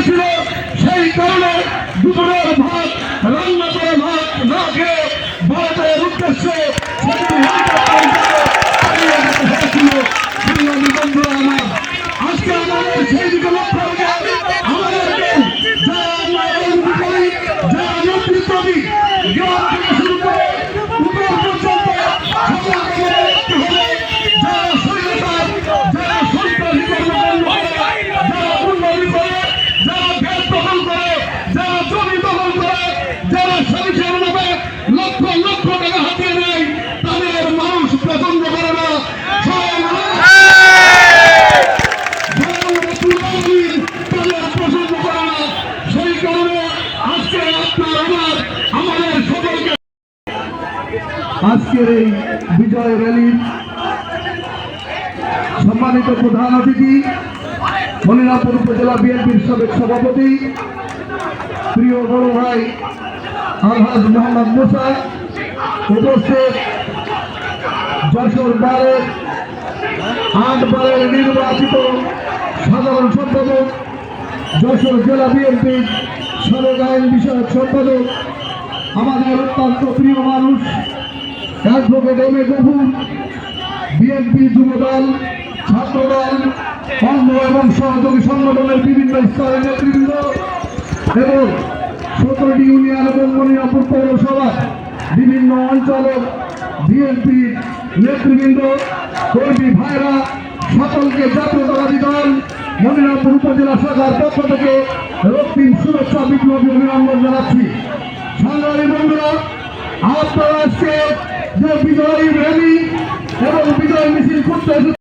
ছিল, সেই কারণে দুপুরের ভাত রান্না করে ভাত না খেয়ে ভারতের উদ্দেশ্যে বন্ধুরা আমার আজকে আমাদের সেই দিকে লক্ষ্য রেখে আমাদেরকে যারা নেতৃত্ব দিই শুরু করে উপর পর্যন্ত যারা স্বৈরাচার, যারা সন্ত্রাসী কর্মকাণ্ড করে, যারা উন্নতি করে, যারা গ্যাস দখল করে, যারা জমি দখল করে, যারা সরিষার নামে লক্ষ লক্ষ টাকা হাতিয়ে নেয়, তাদের মানুষ পছন্দ করে না। তাদের পছন্দ করে না। সেই কারণে আজকে আপনার আমার আমাদের সকলকে আজকের এই বিজয় র্যালির সম্মানিত প্রধান অতিথি মনিরামপুর উপজেলা বিএনপির সাবেক সভাপতি প্রিয় বড় ভাই আলহাজ মোহাম্মদ মুসা, উপস্থিত যশোর 8 বারের নির্বাচিত সাধারণ সম্পাদক, যশোর জেলা বিএনপির সাবেক আইন বিষয়ক সম্পাদক, আমাদের অত্যন্ত প্রিয় মানুষ advocate M A Gafur, BNP Jubodal, ছাত্রদল, অঙ্গ এবং সহযোগী সংগঠনের বিভিন্ন স্তরের নেতৃবৃন্দ এবং 17টি ইউনিয়ন এবং মনিরামপুর পৌরসভার বিভিন্ন অঞ্চলের বিএনপির নেতৃবৃন্দ, কর্মী ভাইরা, সকলকে জাতীয়তাবাদী দল মনিরামপুর উপজেলা শাখার পক্ষ থেকে রক্তিম শুভেচ্ছা বিপ্লবী অভিনন্দন জানাচ্ছি। সংগ্রামী বন্ধুরা, আপনারা আজকে যে বিজয়ী র্যালি এবং বিজয় মিছিল করতে